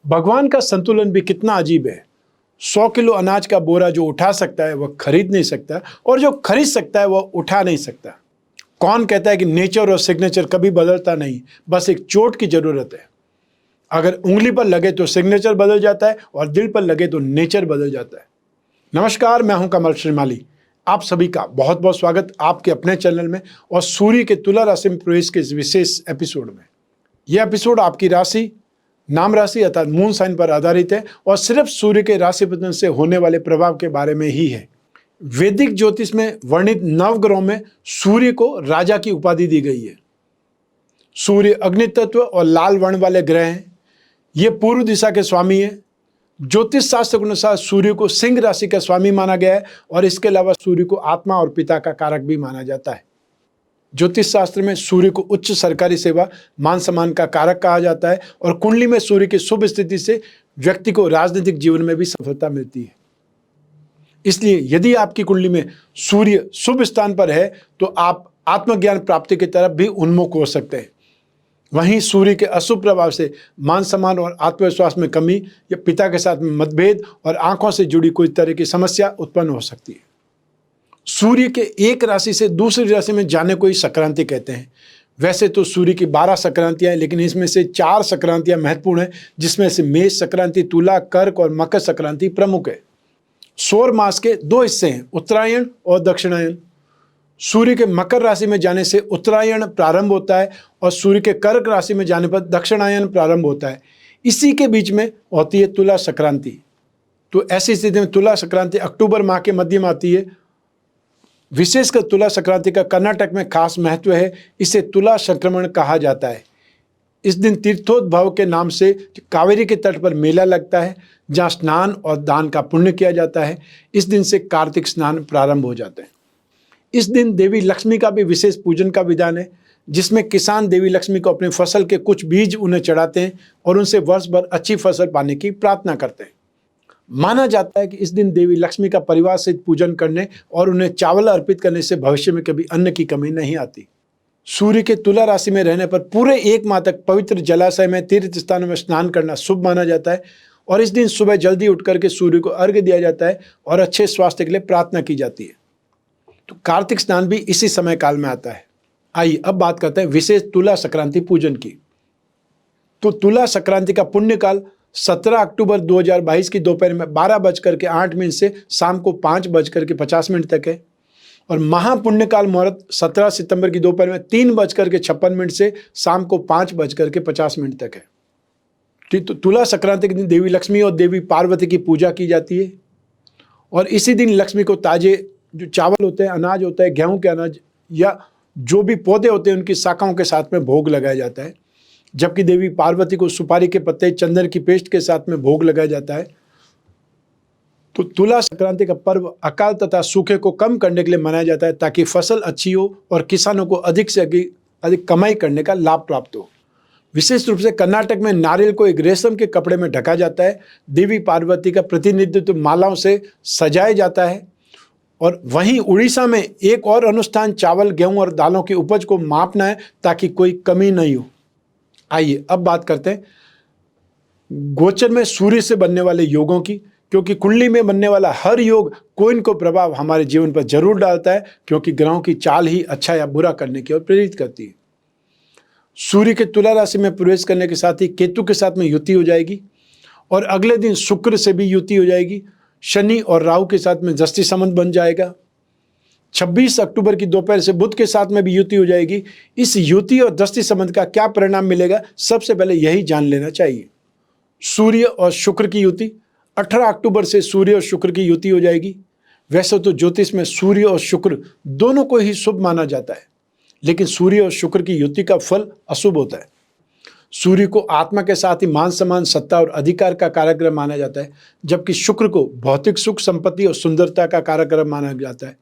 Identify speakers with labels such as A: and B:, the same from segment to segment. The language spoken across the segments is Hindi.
A: भगवान का संतुलन भी कितना अजीब है। 100 किलो अनाज का बोरा जो उठा सकता है वह खरीद नहीं सकता, और जो खरीद सकता है वह उठा नहीं सकता। कौन कहता है कि नेचर और सिग्नेचर कभी बदलता नहीं, बस एक चोट की जरूरत है। अगर उंगली पर लगे तो सिग्नेचर बदल जाता है, और दिल पर लगे तो नेचर बदल जाता है। नमस्कार, मैं हूं कमल श्रीमाली। आप सभी का बहुत बहुत स्वागत आपके अपने चैनल में और सूर्य के तुला राशि में प्रवेश के इस विशेष एपिसोड में। यह एपिसोड आपकी राशि, नाम राशि अर्थात मून साइन पर आधारित है और सिर्फ सूर्य के राशि पतन से होने वाले प्रभाव के बारे में ही है। वैदिक ज्योतिष में वर्णित नवग्रहों में सूर्य को राजा की उपाधि दी गई है। सूर्य अग्नि तत्व और लाल वर्ण वाले ग्रह हैं। ये पूर्व दिशा के स्वामी हैं। ज्योतिष शास्त्र के अनुसार सूर्य को सिंह राशि का स्वामी माना गया है, और इसके अलावा सूर्य को आत्मा और पिता का कारक भी माना जाता है। ज्योतिष शास्त्र में सूर्य को उच्च सरकारी सेवा, मान सम्मान का कारक कहा जाता है, और कुंडली में सूर्य की शुभ स्थिति से व्यक्ति को राजनीतिक जीवन में भी सफलता मिलती है। इसलिए यदि आपकी कुंडली में सूर्य शुभ स्थान पर है तो आप आत्मज्ञान प्राप्ति की तरफ भी उन्मुख हो सकते हैं। वहीं सूर्य के अशुभ प्रभाव से मान सम्मान और आत्मविश्वास में कमी, या पिता के साथ में मतभेद और आंखों से जुड़ी कोई तरह की समस्या उत्पन्न हो सकती है। सूर्य के एक राशि से दूसरी राशि में जाने को ही संक्रांति कहते हैं। वैसे तो सूर्य की 12 संक्रांतियां हैं, लेकिन इसमें से 4 संक्रांतियां महत्वपूर्ण हैं, जिसमें से मेष संक्रांति, तुला, कर्क और मकर संक्रांति प्रमुख है। सौर मास के 2 हिस्से हैं, उत्तरायण और दक्षिणायन। सूर्य के मकर राशि में जाने से उत्तरायण प्रारंभ होता है, और सूर्य के कर्क राशि में जाने पर दक्षिणायन प्रारंभ होता है। इसी के बीच में होती है तुला संक्रांति। तो ऐसी स्थिति में तुला संक्रांति अक्टूबर माह के मध्य में आती है। विशेषकर तुला संक्रांति का कर्नाटक में खास महत्व है। इसे तुला संक्रमण कहा जाता है। इस दिन तीर्थोद्भव के नाम से कावेरी के तट पर मेला लगता है, जहाँ स्नान और दान का पुण्य किया जाता है। इस दिन से कार्तिक स्नान प्रारंभ हो जाते हैं। इस दिन देवी लक्ष्मी का भी विशेष पूजन का विधान है, जिसमें किसान देवी लक्ष्मी को अपने फसल के कुछ बीज उन्हें चढ़ाते हैं और उनसे वर्ष भर अच्छी फसल पाने की प्रार्थना करते हैं। माना जाता है कि इस दिन देवी लक्ष्मी का परिवार सहित पूजन करने और उन्हें चावल अर्पित करने से भविष्य में कभी अन्न की कमी नहीं आती। सूर्य के तुला राशि में रहने पर पूरे 1 माह तक पवित्र जलाशय में, तीर्थ स्थानों में स्नान करना शुभ माना जाता है, और इस दिन सुबह जल्दी उठ करके सूर्य को अर्घ्य दिया जाता है और अच्छे स्वास्थ्य के लिए प्रार्थना की जाती है। तो कार्तिक स्नान भी इसी समय काल में आता है। आइए अब बात करते हैं विशेष तुला संक्रांति पूजन की। तो तुला संक्रांति का पुण्य काल 17 अक्टूबर 2022 की दोपहर में 12:08 से शाम को 5:50 तक है, और महापुण्य काल मुहूर्त 17 सितंबर की दोपहर में 3:56 से शाम को 5:50 तक है। तो तुला संक्रांति के दिन देवी लक्ष्मी और देवी पार्वती की पूजा की जाती है, और इसी दिन लक्ष्मी को ताजे जो चावल होते हैं, अनाज होता है, गेहूं के अनाज या जो भी पौधे होते हैं उनकी शाखाओं के साथ में भोग लगाया जाता है, जबकि देवी पार्वती को सुपारी के पत्ते, चंदन की पेस्ट के साथ में भोग लगाया जाता है। तो तुला संक्रांति का पर्व अकाल तथा सूखे को कम करने के लिए मनाया जाता है, ताकि फसल अच्छी हो और किसानों को अधिक से अधिक कमाई करने का लाभ प्राप्त हो। विशेष रूप से कर्नाटक में नारियल को एक रेशम के कपड़े में ढका जाता है। देवी पार्वती का प्रतिनिधित्व मालाओं से सजाया जाता है। और वहीं उड़ीसा में एक और अनुष्ठान चावल, गेहूं और दालों की उपज को मापना है, ताकि कोई कमी नहीं हो। आइए अब बात करते हैं गोचर में सूर्य से बनने वाले योगों की, क्योंकि कुंडली में बनने वाला हर योग कोई न कोई प्रभाव हमारे जीवन पर जरूर डालता है, क्योंकि ग्रहों की चाल ही अच्छा या बुरा करने की ओर प्रेरित करती है। सूर्य के तुला राशि में प्रवेश करने के साथ ही केतु के साथ में युति हो जाएगी, और अगले दिन शुक्र से भी युति हो जाएगी। शनि और राहु के साथ में दृष्टि संबंध बन जाएगा। 26 अक्टूबर की दोपहर से बुध के साथ में भी युति हो जाएगी। इस युति और दृष्टि संबंध का क्या परिणाम मिलेगा, सबसे पहले यही जान लेना चाहिए। सूर्य और शुक्र की युति 18 अक्टूबर से सूर्य और शुक्र की युति हो जाएगी। वैसे तो ज्योतिष में सूर्य और शुक्र दोनों को ही शुभ माना जाता है, लेकिन सूर्य और शुक्र की युति का फल अशुभ होता है। सूर्य को आत्मा के साथ ही मान सम्मान, सत्ता और अधिकार का कारक ग्रह माना जाता है, जबकि शुक्र को भौतिक सुख, संपत्ति और सुंदरता का कारक ग्रह माना जाता है।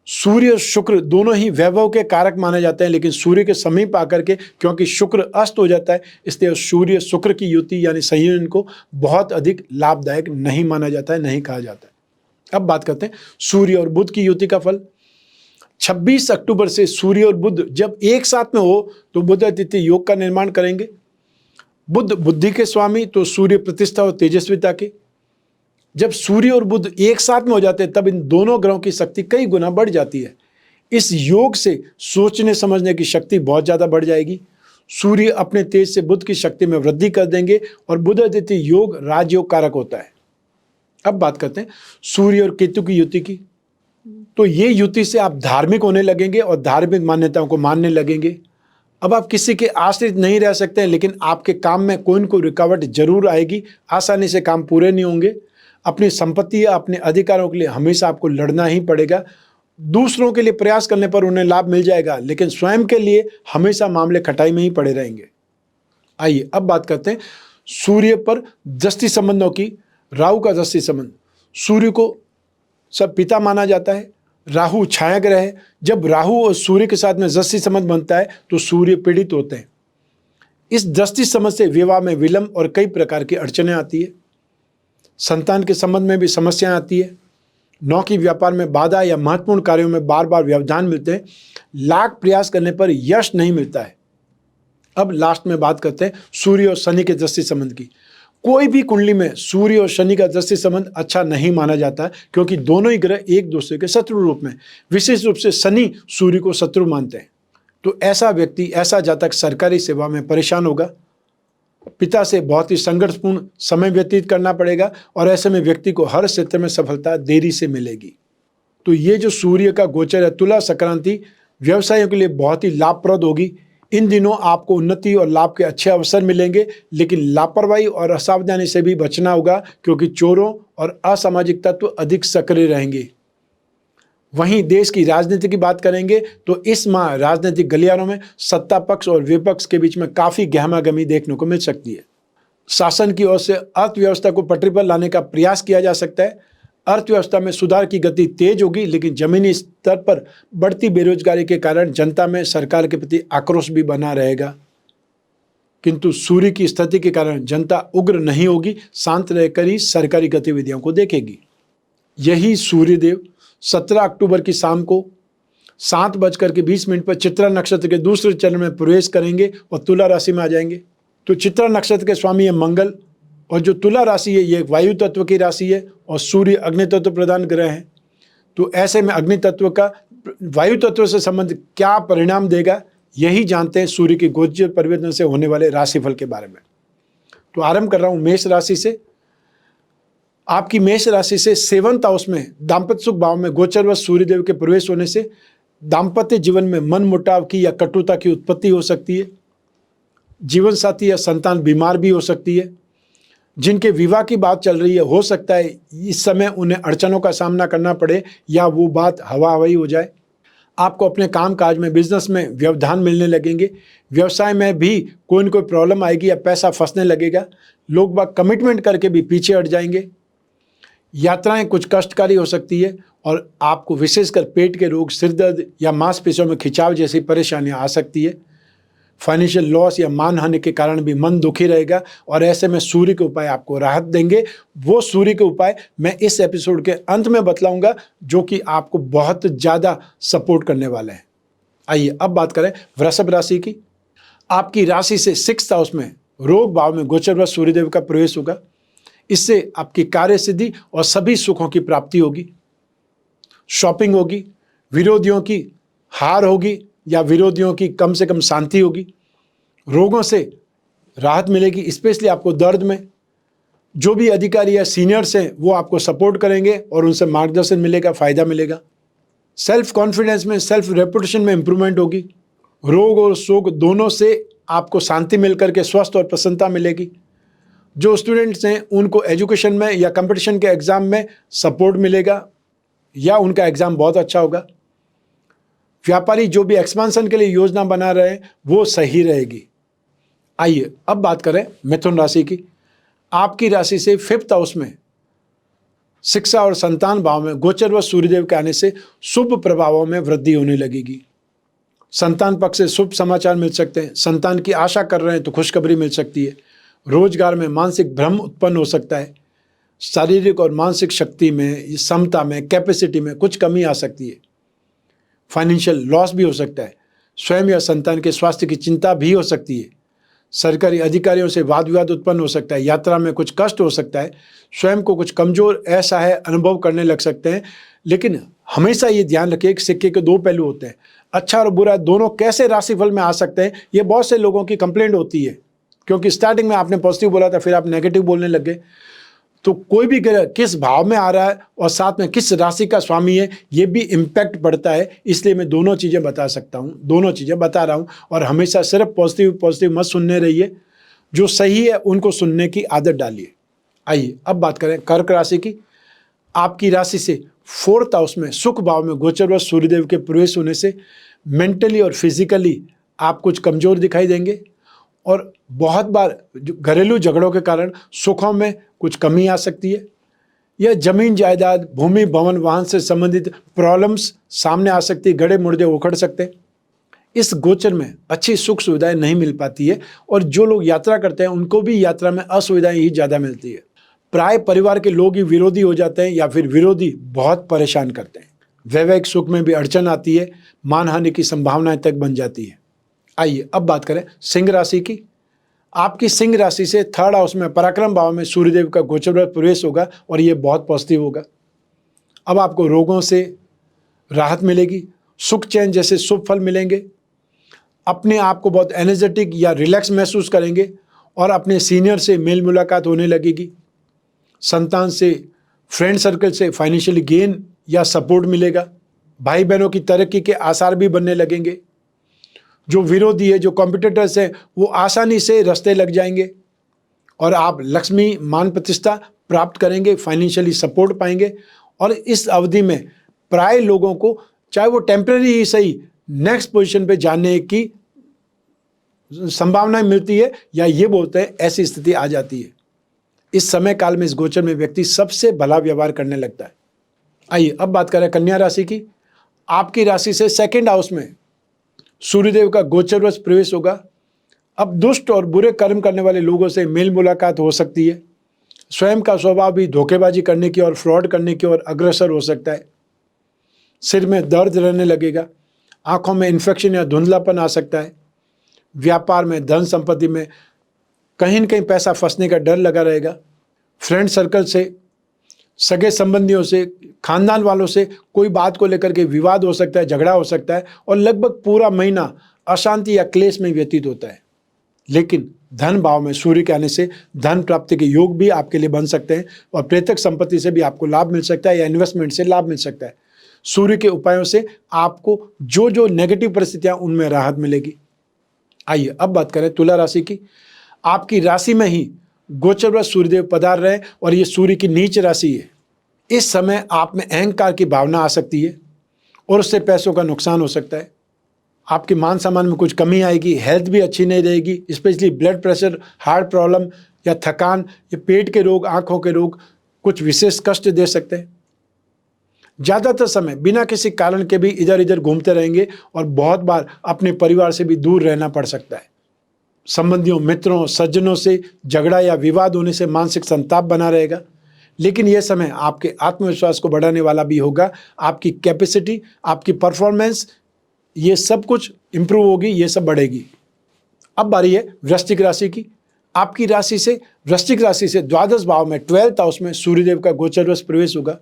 A: सूर्य और शुक्र दोनों ही वैभव के कारक माने जाते हैं, लेकिन सूर्य के समीप आकर के क्योंकि शुक्र अस्त हो जाता है, इसलिए सूर्य शुक्र की युति यानी संयोजन को बहुत अधिक लाभदायक नहीं माना जाता है, नहीं कहा जाता है। अब बात करते हैं सूर्य और बुध की युति का फल। 26 अक्टूबर से सूर्य और बुध जब एक साथ में हो तो बुध तिथि योग का निर्माण करेंगे। बुध बुद्धि के स्वामी, तो सूर्य प्रतिष्ठा और तेजस्विता के। जब सूर्य और बुध एक साथ में हो जाते हैं तब इन दोनों ग्रहों की शक्ति कई गुना बढ़ जाती है। इस योग से सोचने समझने की शक्ति बहुत ज़्यादा बढ़ जाएगी। सूर्य अपने तेज से बुध की शक्ति में वृद्धि कर देंगे और बुध आदित्य योग राजयोग कारक होता है। अब बात करते हैं सूर्य और केतु की युति की। तो ये युति से आप धार्मिक होने लगेंगे और धार्मिक मान्यताओं को मानने लगेंगे। अब आप किसी के आश्रित नहीं रह सकते हैं, लेकिन आपके काम में कोई न कोई रुकावट जरूर आएगी। आसानी से काम पूरे नहीं होंगे। अपनी संपत्ति या अपने अधिकारों के लिए हमेशा आपको लड़ना ही पड़ेगा। दूसरों के लिए प्रयास करने पर उन्हें लाभ मिल जाएगा, लेकिन स्वयं के लिए हमेशा मामले खटाई में ही पड़े रहेंगे। आइए अब बात करते हैं सूर्य पर दृष्टि संबंधों की। राहु का दृष्टि संबंध, सूर्य को सब पिता माना जाता है। राहु छाया ग्रह है। जब राहु और सूर्य के साथ में दृष्टि संबंध बनता है तो सूर्य पीड़ित होते हैं। इस दृष्टि संबंध से विवाह में विलंब और कई प्रकार की अड़चनें आती है। संतान के संबंध में भी समस्याएं आती है। नौकरी व्यापार में बाधा या महत्वपूर्ण कार्यों में बार बार व्यवधान मिलते हैं। लाख प्रयास करने पर यश नहीं मिलता है। अब लास्ट में बात करते हैं सूर्य और शनि के दृष्टि संबंध की। कोई भी कुंडली में सूर्य और शनि का दृष्टि संबंध अच्छा नहीं माना जाता है, क्योंकि दोनों ही ग्रह एक दूसरे के शत्रु रूप में, विशेष रूप से शनि सूर्य को शत्रु मानते हैं। तो ऐसा व्यक्ति, ऐसा जातक सरकारी सेवा में परेशान होगा। पिता से बहुत ही संघर्षपूर्ण समय व्यतीत करना पड़ेगा और ऐसे में व्यक्ति को हर क्षेत्र में सफलता देरी से मिलेगी। तो ये जो सूर्य का गोचर है, तुला संक्रांति व्यवसायियों के लिए बहुत ही लाभप्रद होगी। इन दिनों आपको उन्नति और लाभ के अच्छे अवसर मिलेंगे, लेकिन लापरवाही और असावधानी से भी बचना होगा, क्योंकि चोरों और असामाजिक तत्व अधिक सक्रिय रहेंगे। वहीं देश की राजनीति की बात करेंगे तो इस माह राजनीतिक गलियारों में सत्ता पक्ष और विपक्ष के बीच में काफी गहमागहमी देखने को मिल सकती है। शासन की ओर से अर्थव्यवस्था को पटरी पर लाने का प्रयास किया जा सकता है। अर्थव्यवस्था में सुधार की गति तेज होगी, लेकिन जमीनी स्तर पर बढ़ती बेरोजगारी के कारण जनता में सरकार के प्रति आक्रोश भी बना रहेगा। किंतु सूर्य की स्थिति के कारण जनता उग्र नहीं होगी, शांत रहकर ही सरकारी गतिविधियों को देखेगी। यही सूर्यदेव 17 अक्टूबर की शाम को 7:20 पर चित्रा नक्षत्र के दूसरे चरण में प्रवेश करेंगे और तुला राशि में आ जाएंगे। तो चित्रा नक्षत्र के स्वामी है मंगल, और जो तुला राशि है ये वायु तत्व की राशि है और सूर्य अग्नि तत्व प्रधान ग्रह है। तो ऐसे में अग्नि तत्व का वायु तत्व से संबंध क्या परिणाम देगा, यही जानते हैं सूर्य की गोचर परिवर्तन से होने वाले राशिफल के बारे में। तो आरंभ कर रहा हूं मेष राशि से। आपकी मेष राशि से 7th हाउस में दाम्पत्य सुख भाव में गोचरवश सूर्यदेव के प्रवेश होने से दाम्पत्य जीवन में मन मुटाव की या कटुता की उत्पत्ति हो सकती है। जीवन साथी या संतान बीमार भी हो सकती है। जिनके विवाह की बात चल रही है, हो सकता है इस समय उन्हें अड़चनों का सामना करना पड़े या वो बात हवा हवाई हो जाए। आपको अपने काम काज में, बिजनेस में व्यवधान मिलने लगेंगे। व्यवसाय में भी कोई न कोई प्रॉब्लम आएगी या पैसा फंसने लगेगा। लोग बाग कमिटमेंट करके भी पीछे हट जाएंगे। यात्राएं कुछ कष्टकारी हो सकती है और आपको विशेषकर पेट के रोग, सिर दर्द या मांसपेशियों में खिंचाव जैसी परेशानियां आ सकती है। फाइनेंशियल लॉस या मानहानि के कारण भी मन दुखी रहेगा और ऐसे में सूर्य के उपाय आपको राहत देंगे। वो सूर्य के उपाय मैं इस एपिसोड के अंत में बतलाऊंगा, जो कि आपको बहुत ज़्यादा सपोर्ट करने वाले हैं। आइए अब बात करें वृषभ राशि की। आपकी राशि से 6th हाउस में रोग भाव में गोचरवश सूर्यदेव का प्रवेश होगा। इससे आपकी कार्य सिद्धि और सभी सुखों की प्राप्ति होगी। शॉपिंग होगी, विरोधियों की हार होगी या विरोधियों की कम से कम शांति होगी। रोगों से राहत मिलेगी, स्पेशली आपको दर्द में। जो भी अधिकारी या सीनियर्स हैं वो आपको सपोर्ट करेंगे और उनसे मार्गदर्शन मिलेगा, फायदा मिलेगा। सेल्फ कॉन्फिडेंस में, सेल्फ रेपुटेशन में इंप्रूवमेंट होगी। रोग और शोक दोनों से आपको शांति मिलकर के स्वस्थ और प्रसन्नता मिलेगी। जो स्टूडेंट्स हैं उनको एजुकेशन में या कंपटीशन के एग्जाम में सपोर्ट मिलेगा या उनका एग्जाम बहुत अच्छा होगा। व्यापारी जो भी एक्सपेंशन के लिए योजना बना रहे हैं वो सही रहेगी। आइए अब बात करें मिथुन राशि की। आपकी राशि से 5th हाउस में शिक्षा और संतान भाव में गोचरवश सूर्यदेव के आने से शुभ प्रभावों में वृद्धि होने लगेगी। संतान पक्ष से शुभ समाचार मिल सकते हैं। संतान की आशा कर रहे हैं तो खुशखबरी मिल सकती है। रोजगार में मानसिक भ्रम उत्पन्न हो सकता है। शारीरिक और मानसिक शक्ति में, क्षमता में, कैपेसिटी में कुछ कमी आ सकती है। फाइनेंशियल लॉस भी हो सकता है। स्वयं या संतान के स्वास्थ्य की चिंता भी हो सकती है। सरकारी अधिकारियों से वाद विवाद उत्पन्न हो सकता है, यात्रा में कुछ कष्ट हो सकता है, स्वयं को कुछ कमजोर ऐसा है अनुभव करने लग सकते हैं। लेकिन हमेशा ये ध्यान रखिए कि सिक्के के दो पहलू होते हैं, अच्छा और बुरा दोनों कैसे राशिफल में आ सकते हैं। ये बहुत से लोगों की कंप्लेंट होती है, क्योंकि स्टार्टिंग में आपने पॉजिटिव बोला था, फिर आप नेगेटिव बोलने लग गए। तो कोई भी ग्रह किस भाव में आ रहा है और साथ में किस राशि का स्वामी है, ये भी इम्पैक्ट पड़ता है। इसलिए मैं दोनों चीज़ें बता सकता हूँ, दोनों चीज़ें बता रहा हूँ। और हमेशा सिर्फ पॉजिटिव मत सुनने रहिए, जो सही है उनको सुनने की आदत डालिए। आइए अब बात करें कर्क राशि की। आपकी राशि से 4th हाउस में सुख भाव में गोचरवश सूर्यदेव के प्रवेश होने से मेंटली और फिजिकली आप कुछ कमजोर दिखाई देंगे, और बहुत बार घरेलू झगड़ों के कारण सुखों में कुछ कमी आ सकती है, या जमीन जायदाद, भूमि, भवन, वाहन से संबंधित प्रॉब्लम्स सामने आ सकती है, गड़े मुर्दे उखड़ सकते हैं। इस गोचर में अच्छी सुख सुविधाएं नहीं मिल पाती है, और जो लोग यात्रा करते हैं उनको भी यात्रा में असुविधाएं ही ज़्यादा मिलती है। प्राय परिवार के लोग ही विरोधी हो जाते हैं, या फिर विरोधी बहुत परेशान करते हैं। वैवाहिक सुख में भी अड़चन आती है, मानहानि की संभावनाएं तक बन जाती है। आइए अब बात करें सिंह राशि की। आपकी सिंह राशि से 3rd हाउस में पराक्रम भाव में सूर्यदेव का गोचर प्रवेश होगा, और ये बहुत पॉजिटिव होगा। अब आपको रोगों से राहत मिलेगी, सुख चैन जैसे शुभ फल मिलेंगे, अपने आप को बहुत एनर्जेटिक या रिलैक्स महसूस करेंगे, और अपने सीनियर से मेल मुलाकात होने लगेगी। संतान से, फ्रेंड सर्कल से फाइनेंशियली गेन या सपोर्ट मिलेगा। भाई बहनों की तरक्की के आसार भी बनने लगेंगे। जो विरोधी है, जो कॉम्पिटिटर्स हैं, वो आसानी से रास्ते लग जाएंगे, और आप लक्ष्मी मान प्रतिष्ठा प्राप्त करेंगे, फाइनेंशियली सपोर्ट पाएंगे। और इस अवधि में प्राय लोगों को, चाहे वो टेम्पररी ही सही, नेक्स्ट पोजीशन पे जाने की संभावनाएं मिलती है, या ये बोलते हैं ऐसी स्थिति आ जाती है। इस समय काल में इस गोचर में व्यक्ति सबसे भला व्यवहार करने लगता है। आइए अब बात करें कन्या राशि की। आपकी राशि से 2nd हाउस में सूर्यदेव का गोचरवश प्रवेश होगा। अब दुष्ट और बुरे कर्म करने वाले लोगों से मेल मुलाकात हो सकती है। स्वयं का स्वभाव भी धोखेबाजी करने की और फ्रॉड करने की ओर अग्रसर हो सकता है। सिर में दर्द रहने लगेगा, आंखों में इन्फेक्शन या धुंधलापन आ सकता है। व्यापार में, धन संपत्ति में कहीं न कहीं पैसा फंसने का डर लगा रहेगा। फ्रेंड सर्कल से, सगे संबंधियों से, खानदान वालों से कोई बात को लेकर के विवाद हो सकता है, झगड़ा हो सकता है, और लगभग पूरा महीना अशांति या क्लेश में व्यतीत होता है। लेकिन धन भाव में सूर्य के आने से धन प्राप्ति के योग भी आपके लिए बन सकते हैं, और प्रेतक संपत्ति से भी आपको लाभ मिल सकता है, या इन्वेस्टमेंट से लाभ मिल सकता है। सूर्य के उपायों से आपको जो जो नेगेटिव परिस्थितियां, उनमें राहत मिलेगी। आइए अब बात करें तुला राशि की। आपकी राशि में ही गोचरवश सूर्यदेव पधार रहे हैं, और ये सूर्य की नीच राशि है। इस समय आप में अहंकार की भावना आ सकती है, और उससे पैसों का नुकसान हो सकता है। आपके मान सम्मान में कुछ कमी आएगी, हेल्थ भी अच्छी नहीं रहेगी, specially blood pressure, heart problem या थकान, या पेट के रोग, आंखों के रोग कुछ विशेष कष्ट दे सकते हैं। ज़्यादातर समय बिना किसी कारण के भी इधर इधर घूमते रहेंगे, और बहुत बार अपने परिवार से भी दूर रहना पड़ सकता है। संबंधियों, मित्रों, सज्जनों से झगड़ा या विवाद होने से मानसिक संताप बना रहेगा। लेकिन यह समय आपके आत्मविश्वास को बढ़ाने वाला भी होगा। आपकी कैपेसिटी, आपकी परफॉर्मेंस, ये सब कुछ इंप्रूव होगी, ये सब बढ़ेगी। अब बारी है वृश्चिक राशि की। आपकी राशि से, वृश्चिक राशि से 12th भाव में 12th हाउस में सूर्यदेव का गोचरवश प्रवेश होगा।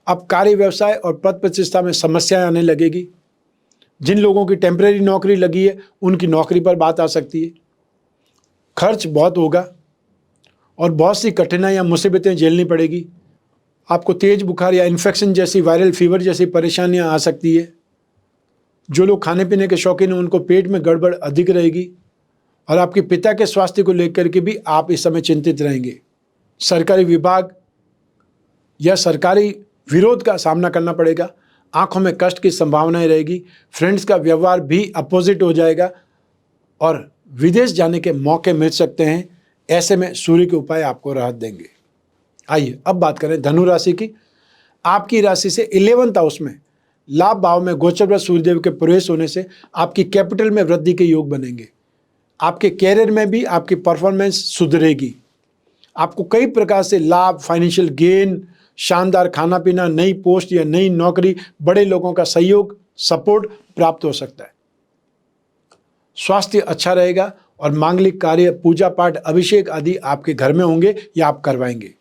A: अब कार्य, व्यवसाय और पद प्रतिष्ठा में समस्याएं आने लगेगी। जिन लोगों की टेम्परेरी नौकरी लगी है, उनकी नौकरी पर बात आ सकती है। खर्च बहुत होगा, और बहुत सी कठिनाइयाँ, मुसीबतें झेलनी पड़ेगी। आपको तेज बुखार या इन्फेक्शन जैसी, वायरल फीवर जैसी परेशानियां आ सकती है। जो लोग खाने पीने के शौकीन हैं, उनको पेट में गड़बड़ अधिक रहेगी, और आपके पिता के स्वास्थ्य को लेकर के भी आप इस समय चिंतित रहेंगे। सरकारी विभाग या सरकारी विरोध का सामना करना पड़ेगा। आंखों में कष्ट की संभावनाएं रहेगी। फ्रेंड्स का व्यवहार भी अपोजिट हो जाएगा, और विदेश जाने के मौके मिल सकते हैं। ऐसे में सूर्य के उपाय आपको राहत देंगे। आइए अब बात करें धनु राशि की। आपकी राशि से 11th हाउस में लाभ भाव में गोचरवश सूर्यदेव के प्रवेश होने से आपकी कैपिटल में वृद्धि के योग बनेंगे। आपके कैरियर में भी आपकी परफॉर्मेंस सुधरेगी। आपको कई प्रकार से लाभ, फाइनेंशियल गेन, शानदार खाना पीना, नई पोस्ट या नई नौकरी, बड़े लोगों का सहयोग, सपोर्ट प्राप्त हो सकता है। स्वास्थ्य अच्छा रहेगा, और मांगलिक कार्य, पूजा पाठ, अभिषेक आदि आपके घर में होंगे या आप करवाएंगे।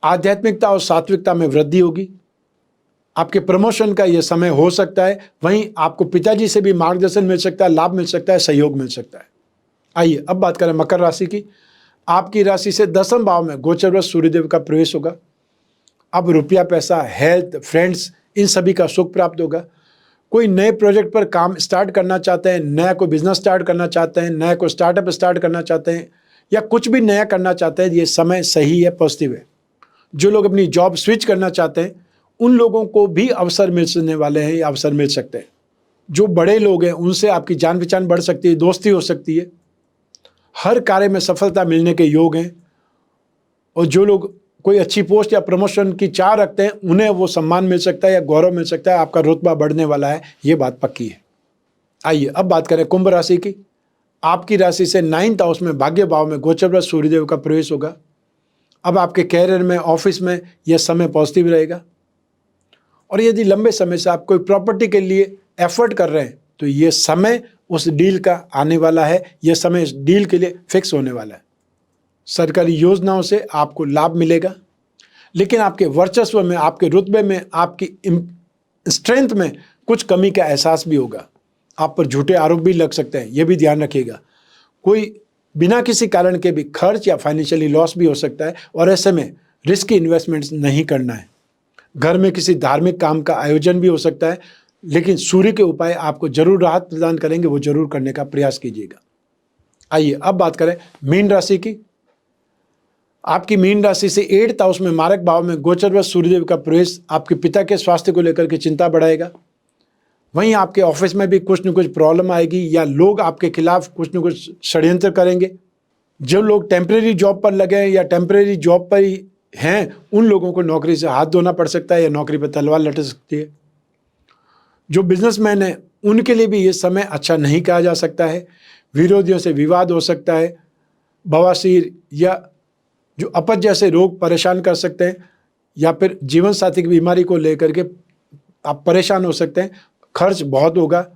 A: आध्यात्मिकता और सात्विकता में वृद्धि होगी। आपके प्रमोशन का यह समय हो सकता है। वहीं आपको पिताजी से भी मार्गदर्शन मिल सकता है, लाभ मिल सकता है, सहयोग मिल सकता है। आइए अब बात करें मकर राशि की। आपकी राशि से 10वें भाव में गोचरवश सूर्यदेव का प्रवेश होगा। अब रुपया, पैसा, हेल्थ, फ्रेंड्स, इन सभी का सुख प्राप्त होगा। कोई नए प्रोजेक्ट पर काम स्टार्ट करना चाहते हैं, नया कोई बिजनेस स्टार्ट करना चाहते हैं, नया कोई स्टार्टअप स्टार्ट करना चाहते हैं या कुछ भी नया करना चाहते हैं, ये समय सही है, पॉजिटिव है। जो लोग अपनी जॉब स्विच करना चाहते हैं उन लोगों को भी अवसर मिलने वाले हैं या अवसर मिल सकते हैं। जो बड़े लोग हैं उनसे आपकी जान पहचान बढ़ सकती है, दोस्ती हो सकती है। हर कार्य में सफलता मिलने के योग हैं। और जो लोग कोई अच्छी पोस्ट या प्रमोशन की चाह रखते हैं उन्हें वो सम्मान मिल सकता है या गौरव मिल सकता है। आपका रुतबा बढ़ने वाला है, ये बात पक्की है। आइए अब बात करें कुंभ राशि की। आपकी राशि से 9th हाउस में भाग्य भाव में गोचरवश सूर्यदेव का प्रवेश होगा। अब आपके कैरियर में, ऑफिस में यह समय पॉजिटिव रहेगा। और यदि लंबे समय से आप कोई प्रॉपर्टी के लिए एफर्ट कर रहे हैं तो ये समय उस डील का आने वाला है। यह समय इस डील के लिए फिक्स होने वाला है। सरकारी योजनाओं से आपको लाभ मिलेगा, लेकिन आपके वर्चस्व में, आपके रुतबे में, आपकी स्ट्रेंथ में कुछ कमी का एहसास भी होगा। आप पर झूठे आरोप भी लग सकते हैं, यह भी ध्यान रखिएगा। कोई बिना किसी कारण के भी खर्च या फाइनेंशियली लॉस भी हो सकता है और ऐसे में रिस्की इन्वेस्टमेंट्स नहीं करना है। घर में किसी धार्मिक काम का आयोजन भी हो सकता है, लेकिन सूर्य के उपाय आपको जरूर राहत प्रदान करेंगे, वो जरूर करने का प्रयास कीजिएगा। आइए अब बात करें मीन राशि की। आपकी मीन राशि से 8th हाउस में मारक भाव में गोचरवश सूर्यदेव का प्रवेश आपके पिता के स्वास्थ्य को लेकर के चिंता बढ़ाएगा। वहीं आपके ऑफिस में भी कुछ न कुछ प्रॉब्लम आएगी या लोग आपके खिलाफ कुछ न कुछ षड्यंत्र करेंगे। जो लोग टेम्परेरी जॉब पर लगे हैं या टेम्परेरी जॉब पर ही हैं उन लोगों को नौकरी से हाथ धोना पड़ सकता है या नौकरी पर तलवार लटक सकती है। जो बिजनेसमैन हैं उनके लिए भी ये समय अच्छा नहीं कहा जा सकता है। विरोधियों से विवाद हो सकता है। बवासीर या जो अपच जैसे रोग परेशान कर सकते हैं या फिर जीवन साथी की बीमारी को लेकर के आप परेशान हो सकते हैं। खर्च बहुत होगा।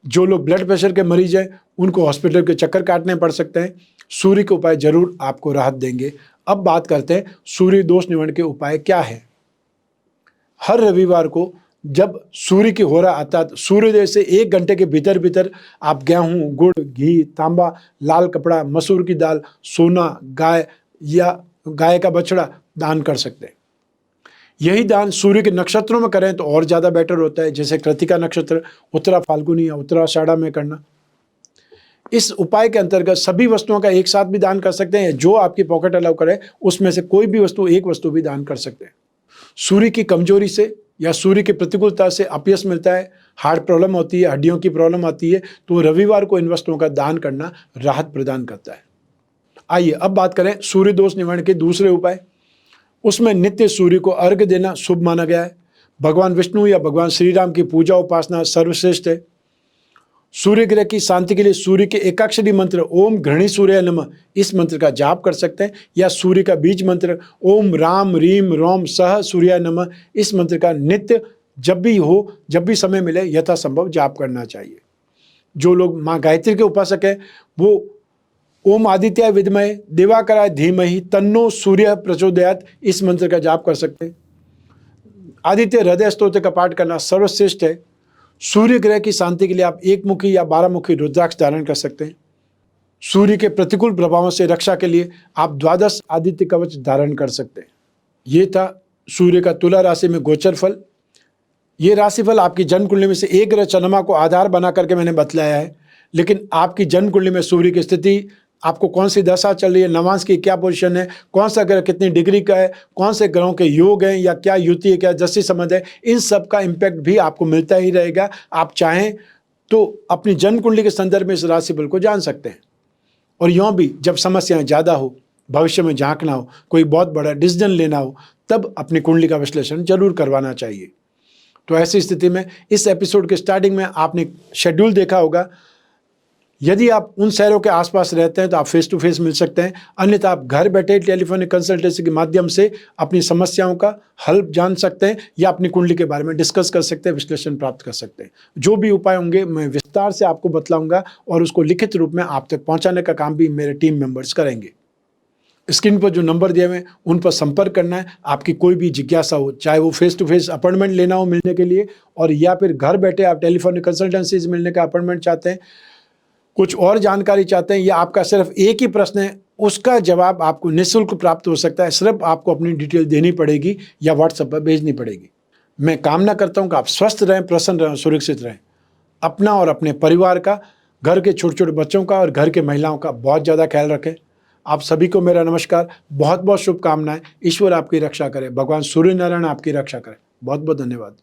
A: जो लोग ब्लड प्रेशर के मरीज हैं उनको हॉस्पिटल के चक्कर काटने पड़ सकते हैं। सूर्य के उपाय जरूर आपको राहत देंगे। अब बात करते हैं सूर्य दोष निवारण के उपाय क्या है। हर रविवार को जब सूर्य की होरा आता है, सूर्योदय से 1 घंटे के भीतर भीतर आप गेहूं, गुड़, घी, तांबा, लाल कपड़ा, मसूर की दाल, सोना, गाय या गाय का बछड़ा दान कर सकते हैं। यही दान सूर्य के नक्षत्रों में करें तो और ज़्यादा बेटर होता है, जैसे कृतिका नक्षत्र, उत्तरा फाल्गुनी या उत्तराषाढ़ा में करना। इस उपाय के अंतर्गत सभी वस्तुओं का एक साथ भी दान कर सकते हैं। जो आपकी पॉकेट अलाउ करे उसमें से कोई भी वस्तु, एक वस्तु भी दान कर सकते हैं। सूर्य की कमजोरी से या सूर्य की प्रतिकूलता से अपयश मिलता है, हार्ट प्रॉब्लम होती है, हड्डियों की प्रॉब्लम आती है, तो रविवार को इन वस्तुओं का दान करना राहत प्रदान करता है। आइए अब बात करें सूर्य दोष निवारण के दूसरे उपाय। उसमें नित्य सूर्य को अर्घ्य देना शुभ माना गया है। भगवान विष्णु या भगवान श्री राम की पूजा उपासना सर्वश्रेष्ठ है। सूर्य ग्रह की शांति के लिए सूर्य के एकाक्षरी मंत्र ओम घृणी सूर्य नमः, इस मंत्र का जाप कर सकते हैं, या सूर्य का बीज मंत्र ओम राम रीम रोम सह सूर्य नमः, इस मंत्र का नित्य जब भी हो, जब भी समय मिले यथासंभव जाप करना चाहिए। जो लोग माँ गायत्री के उपासक है वो ओम आदित्य विद्महे दिवाकराय धीमहि तन्नो सूर्य प्रचोदयात्, इस मंत्र का जाप कर सकते हैं। आदित्य हृदय स्तोत्र का पाठ करना सर्वश्रेष्ठ है। सूर्य ग्रह की शांति के लिए आप 1 मुखी या 12 मुखी रुद्राक्ष धारण कर सकते हैं। सूर्य के प्रतिकूल प्रभावों से रक्षा के लिए आप 12 आदित्य कवच धारण कर सकते हैं। ये था सूर्य का तुला राशि में गोचर फल। ये राशिफल आपकी जन्म कुंडली में से एक ग्रह चंद्रमा को आधार बना करके मैंने बतलाया है, लेकिन आपकी जन्म कुंडली में सूर्य की स्थिति, आपको कौन सी दशा चल रही है, नवांश की क्या पोजीशन है, कौन सा ग्रह कितनी डिग्री का है, कौन से ग्रहों के योग हैं या क्या युति है, क्या दृष्टि संबंध है, इन सब का इम्पैक्ट भी आपको मिलता ही रहेगा। आप चाहें तो अपनी जन्म कुंडली के संदर्भ में इस राशिफल को जान सकते हैं। और यूँ भी जब समस्याएं ज़्यादा हो, भविष्य में झांकना हो, कोई बहुत बड़ा डिसीजन लेना हो, तब अपनी कुंडली का विश्लेषण जरूर करवाना चाहिए। तो ऐसी स्थिति में इस एपिसोड के स्टार्टिंग में आपने शेड्यूल देखा होगा। यदि आप उन शहरों के आसपास रहते हैं तो आप फेस टू फेस मिल सकते हैं, अन्यथा आप घर बैठे टेलीफोनिक कंसल्टेंसी के माध्यम से अपनी समस्याओं का हल जान सकते हैं या अपनी कुंडली के बारे में डिस्कस कर सकते हैं, विश्लेषण प्राप्त कर सकते हैं। जो भी उपाय होंगे मैं विस्तार से आपको बतलाऊंगा और उसको लिखित रूप में आप तक पहुंचाने का काम भी मेरे टीम मेंबर्स करेंगे। स्क्रीन पर जो नंबर दिए हुए हैं उन पर संपर्क करना है। आपकी कोई भी जिज्ञासा हो, चाहे वो फेस टू फेस अपॉइंटमेंट लेना हो मिलने के लिए, और या फिर घर बैठे आप टेलीफोनिक कंसल्टेंसीज मिलने का अपॉइंटमेंट चाहते हैं, कुछ और जानकारी चाहते हैं, या आपका सिर्फ एक ही प्रश्न है, उसका जवाब आपको निःशुल्क प्राप्त हो सकता है। सिर्फ आपको अपनी डिटेल देनी पड़ेगी या व्हाट्सएप पर भेजनी पड़ेगी। मैं कामना करता हूं कि आप स्वस्थ रहें, प्रसन्न रहें, सुरक्षित रहें। अपना और अपने परिवार का, घर के छोटे छोटे बच्चों का और घर के महिलाओं का बहुत ज़्यादा ख्याल रखें। आप सभी को मेरा नमस्कार, बहुत बहुत शुभकामनाएं। ईश्वर आपकी रक्षा करे, भगवान सूर्य नारायण आपकी रक्षा करें। बहुत बहुत धन्यवाद।